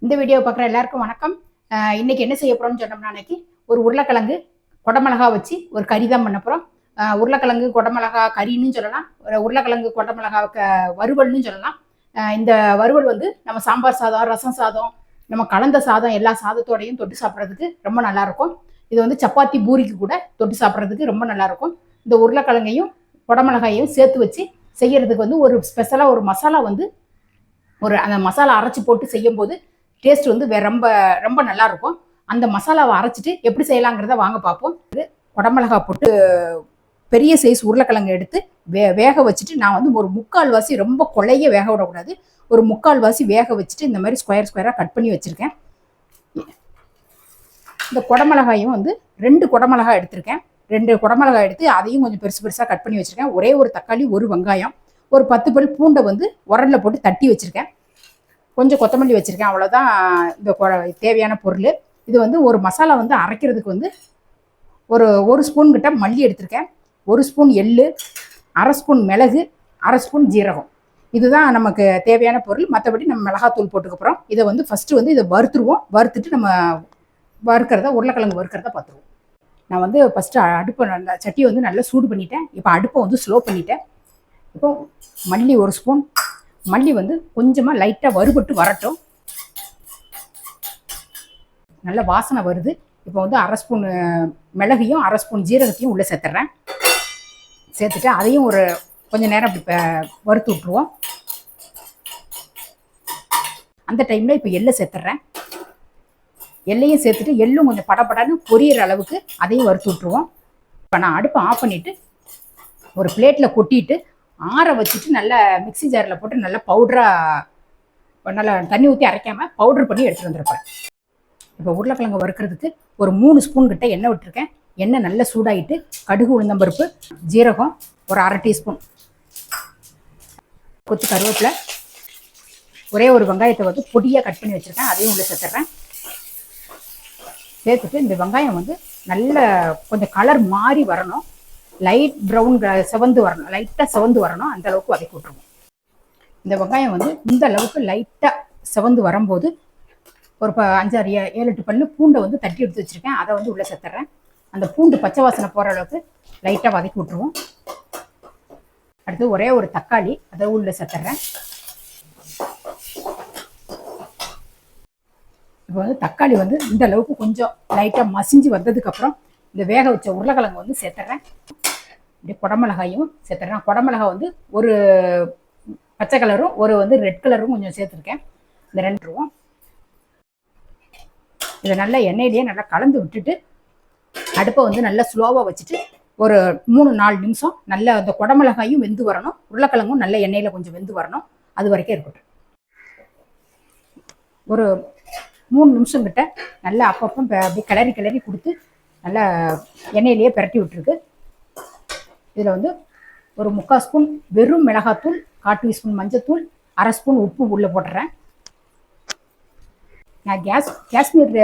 இந்த வீடியோ பார்க்குற எல்லாருக்கும் வணக்கம். இன்னைக்கு என்ன செய்ய போறோம்னு சொன்னோம்னா, அன்னைக்கு ஒரு உருளைக்கிழங்கு குடமிளகா வச்சு ஒரு கறி தான் பண்ண போறோம். உருளைக்கிழங்கு குடமிளகா கறின்னு சொல்லலாம், உருளைக்கிழங்கு குடமிளகா வறுவல்னு சொல்லலாம். இந்த வறுவல் வந்து நம்ம சாம்பார் சாதம், ரசம் சாதம், நம்ம கலந்த சாதம் எல்லா சாதத்தோடையும் தொட்டு சாப்பிட்றதுக்கு ரொம்ப நல்லா இருக்கும். இது வந்து சப்பாத்தி பூரிக்கு கூட தொட்டு சாப்பிட்றதுக்கு ரொம்ப நல்லா இருக்கும். இந்த உருளைக்கிழங்கையும் குடமிளகாயையும் சேர்த்து வச்சு செய்யறதுக்கு வந்து ஒரு ஸ்பெஷலாக ஒரு மசாலா வந்து அந்த மசாலா அரைச்சி போட்டு செய்யும் போது டேஸ்ட் வந்து ரொம்ப ரொம்ப நல்லா இருக்கும். அந்த மசாலாவை அரைச்சிட்டு எப்படி செய்யலாங்கிறத வாங்க பார்ப்போம். குடமிளகா போட்டு பெரிய சைஸ் உருளைக்கிழங்கு எடுத்து வேக வச்சுட்டு, நான் வந்து ஒரு 3/4 வாசி, ரொம்ப கொலைய வேக விடக்கூடாது, ஒரு 3/4 வாசி வேக வச்சுட்டு இந்த மாதிரி ஸ்கொயராக கட் பண்ணி வச்சுருக்கேன். இந்த குடமிளகாயும் வந்து 2 குடமிளகா எடுத்திருக்கேன். 2 குடமிளகாய் எடுத்து அதையும் கொஞ்சம் பெருசு பெருசாக கட் பண்ணி வச்சுருக்கேன். ஒரே ஒரு தக்காளி, ஒரு வெங்காயம், ஒரு 10 பல் பூண்டை வந்து உரலில் போட்டு தட்டி வச்சுருக்கேன். கொஞ்சம் கொத்தமல்லி வச்சுருக்கேன். அவ்வளோதான் இந்த தேவையான பொருள். இது வந்து ஒரு மசாலா வந்து அரைக்கிறதுக்கு வந்து ஒரு ஸ்பூன் கிட்ட மல்லி எடுத்திருக்கேன், 1 ஸ்பூன் எள்ளு, 1/2 ஸ்பூன் மிளகு, 1/2 ஸ்பூன் ஜீரகம். இதுதான் நமக்கு தேவையான பொருள். மற்றபடி நம்ம மிளகாத்தூள் போட்டுக்கப்புறம் இதை வந்து ஃபஸ்ட்டு வந்து இதை வறுத்துருவோம். வறுத்துட்டு நம்ம உருளைக்கிழங்கு வறுக்கிறத பார்த்துருவோம். நான் வந்து ஃபஸ்ட்டு அடுப்பை நல்லா சட்டியை வந்து நல்லா சூடு பண்ணிட்டேன். இப்போ அடுப்பை வந்து ஸ்லோ பண்ணிட்டேன். இப்போ மல்லி 1 ஸ்பூன், மல்லி வந்து கொஞ்சமாக லைட்டாக வறுபட்டு வரட்டும். நல்ல வாசனை வருது. இப்போ வந்து 1/2 ஸ்பூன் மிளகையும் 1/2 ஸ்பூன் ஜீரகத்தையும் உள்ளே சேர்த்துட்றேன். சேர்த்துட்டு அதையும் ஒரு கொஞ்சம் நேரம் அப்படி வறுத்து விட்ருவோம். அந்த டைமில் இப்போ எள்ளை சேர்த்துட்றேன். எள்ளையும் சேர்த்துட்டு எள்ளும் கொஞ்சம் படப்படன்னு பொரியிற அளவுக்கு அதையும் வறுத்து விட்ருவோம். இப்போ நான் அடுப்பை ஆஃப் பண்ணிவிட்டு ஒரு பிளேட்டில் கொட்டிட்டு ஆற வச்சுட்டு நல்லா மிக்சி ஜாரில் போட்டு நல்லா பவுடராக, நல்லா தண்ணி ஊற்றி அரைக்காமல் பவுடர் பண்ணி எடுத்துகிட்டு வந்துருப்பேன். இப்போ உருளைக்கிழங்கு வறுக்கிறதுக்கு ஒரு 3 ஸ்பூன் கிட்ட எண்ணெய் விட்டுருக்கேன். எண்ணெய் நல்லா சூடாகிட்டு கடுகு, உளுந்தம்பருப்பு, ஜீரகம், ஒரு 1/2 டீஸ்பூன், கொத்து கருவேப்பிலை, ஒரே ஒரு வெங்காயத்தை வந்து பொடியாக கட் பண்ணி வச்சுருக்கேன், அதையும் உள்ளே சேர்த்துட்றேன். சேர்த்துட்டு இந்த வெங்காயம் வந்து நல்ல கொஞ்சம் கலர் மாறி வரணும், லைட் ப்ரௌன் செவந்து வரணும், லைட்டாக செவந்து வரணும், அந்த அளவுக்கு வதக்கி விட்ருவோம். இந்த வெங்காயம் வந்து இந்த அளவுக்கு லைட்டாக செவந்து வரும்போது ஒரு 5, 6, 7, 8 பல்லு பூண்டை வந்து தட்டி எடுத்து வச்சுருக்கேன், அதை வந்து உள்ளே சேர்த்துட்றேன். அந்த பூண்டு பச்சை வாசனை போகிற அளவுக்கு லைட்டாக வதக்கி விட்ருவோம். அடுத்து ஒரே ஒரு தக்காளி, அதை உள்ளே சேர்த்துட்றேன். இப்போ வந்து தக்காளி வந்து இந்த அளவுக்கு கொஞ்சம் லைட்டாக மசிஞ்சு வந்ததுக்கப்புறம் இந்த வேக வச்ச உருளைக்கிழங்கு வந்து சேர்த்துட்றேன். இப்படி குடமிளகாயும் சேர்த்துட்றேன். குடமிளகாய் வந்து ஒரு பச்சை கலரும் ஒரு வந்து ரெட் கலரும் கொஞ்சம் சேர்த்துருக்கேன். இந்த 2 ரூபம் இதை நல்லா எண்ணெயிலேயே நல்லா கலந்து விட்டுட்டு அடுப்பை வந்து நல்லா ஸ்லோவாக வச்சுட்டு ஒரு 3-4 நிமிஷம் நல்லா அந்த குடமிளகாயும் வெந்து வரணும், உருளைக்கிழங்கும் நல்ல எண்ணெயில் கொஞ்சம் வெந்து வரணும், அது வரைக்கும் இருக்கட்டும். ஒரு 3 நிமிஷம் கிட்ட நல்லா அப்பப்போ அப்படி கிளறி கிளறி கொடுத்து நல்லா எண்ணெயிலேயே பிரட்டி விட்டுருக்கு. இதில் வந்து ஒரு 3/4 ஸ்பூன் வெறும் மிளகாத்தூள், 1/4 டீஸ்பூன் மஞ்சத்தூள், 1/2 ஸ்பூன் உப்பு உள்ளே போட்டுறேன். நான் காஷ்மீர்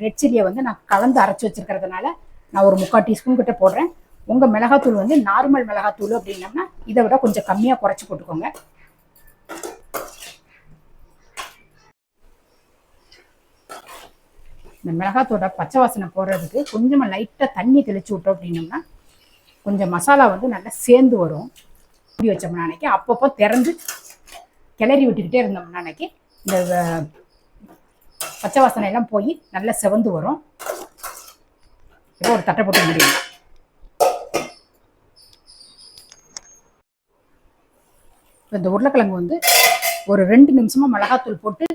ரெட் சில்லியை வந்து நான் கலந்து அரைச்சி வச்சுருக்கிறதுனால நான் ஒரு 3/4 டீஸ்பூன் கிட்ட போடுறேன். உங்கள் மிளகாத்தூள் வந்து நார்மல் மிளகாத்தூள் அப்படின்னம்னா இதை விட கொஞ்சம் கம்மியாக குறைச்சி போட்டுக்கோங்க. இந்த மிளகாத்தோட பச்சை வாசனை போடுறதுக்கு கொஞ்சமாக லைட்டாக தண்ணி தெளித்து விட்டோம் அப்படின்னம்னா கொஞ்சம் மசாலா வந்து நல்லா சேர்ந்து வரும். இப்படி வச்சோம்னா அன்னைக்கு அப்பப்போ திறந்து கிளறி விட்டுக்கிட்டே இருந்தோம்னா அன்னைக்கு இந்த பச்சை வாசனை எல்லாம் போய் நல்லா செவந்து வரும். இப்போ ஒரு தட்டை போட்டு முடியும். இந்த உருளைக்கிழங்கு வந்து ஒரு 2 நிமிஷமாக மிளகாத்தூள் போட்டு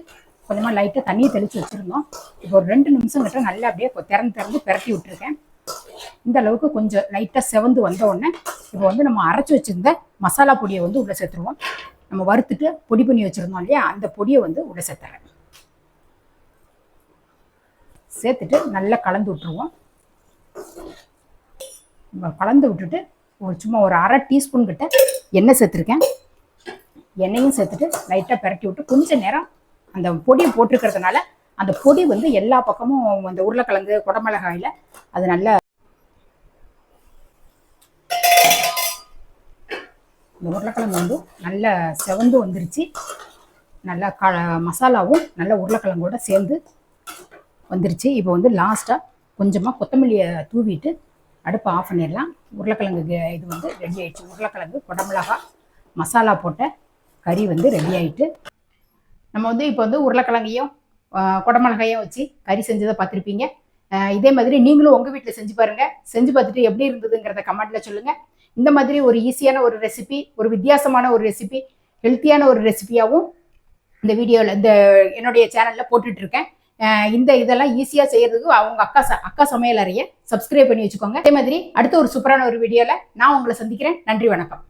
கொஞ்சமாக லைட்டாக தண்ணியை தெளித்து வச்சுருந்தோம். இப்போ ஒரு 2 நிமிஷம் கிட்ட நல்லா அப்படியே திறந்து பிரட்டி விட்டுருக்கேன். இந்த அளவுக்கு கொஞ்சம் லைட்டாக செவந்து வந்த உடனே இப்போ வந்து நம்ம அரைச்சி வச்சுருந்த மசாலா பொடியை வந்து உள்ளே சேர்த்துருவோம். நம்ம வறுத்துட்டு பொடி பண்ணி வச்சுருந்தோம் இல்லையா, அந்த பொடியை வந்து உள்ளே சேர்த்துறேன். சேர்த்துட்டு நல்லா கலந்து விட்டுருவோம். கலந்து விட்டுட்டு சும்மா ஒரு 1/2 டீஸ்பூன் கிட்ட எண்ணெய் சேர்த்துருக்கேன். எண்ணெயும் சேர்த்துட்டு லைட்டாக பிரட்டி விட்டு கொஞ்சம் நேரம் அந்த பொடியை போட்டிருக்கிறதுனால அந்த பொடி வந்து எல்லா பக்கமும் அந்த உருளைக்கிழங்கு குடமிளகாயில் அது நல்லா இந்த உருளைக்கிழங்கு வந்து நல்லா செவந்து வந்துருச்சு. நல்லா மசாலாவும் நல்ல உருளைக்கிழங்கோட சேர்ந்து வந்துருச்சு. இப்போ வந்து லாஸ்ட்டாக கொஞ்சமாக கொத்தமல்லியை தூவிட்டு அடுப்பை ஆஃப் பண்ணிடலாம். உருளைக்கிழங்கு இது வந்து ரெடி ஆகிடுச்சு. உருளைக்கிழங்கு குடமிளகா மசாலா போட்ட கறி வந்து ரெடி ஆகிட்டு, நம்ம வந்து இப்போ வந்து உருளைக்கிழங்கையும் குடமிளகாயும் வச்சு கறி செஞ்சதை பார்த்துருப்பீங்க. இதே மாதிரி நீங்களும் உங்கள் வீட்டில் செஞ்சு பாருங்கள். செஞ்சு பார்த்துட்டு எப்படி இருந்ததுங்கிறத கமெண்ட்டில் சொல்லுங்கள். இந்த மாதிரி ஒரு ஈஸியான ஒரு ரெசிபி, ஒரு வித்தியாசமான ஒரு ரெசிபி, ஹெல்த்தியான ஒரு ரெசிபியாகவும் இந்த வீடியோவில் இந்த என்னுடைய சேனலில் போட்டுட்ருக்கேன். இதெல்லாம் ஈஸியாக செய்கிறதுக்கு அவங்க அக்கா சமையல் அறையை சப்ஸ்கிரைப் பண்ணி வச்சுக்கோங்க. அதே மாதிரி அடுத்த ஒரு சூப்பரான ஒரு வீடியோவில் நான் உங்களை சந்திக்கிறேன். நன்றி, வணக்கம்.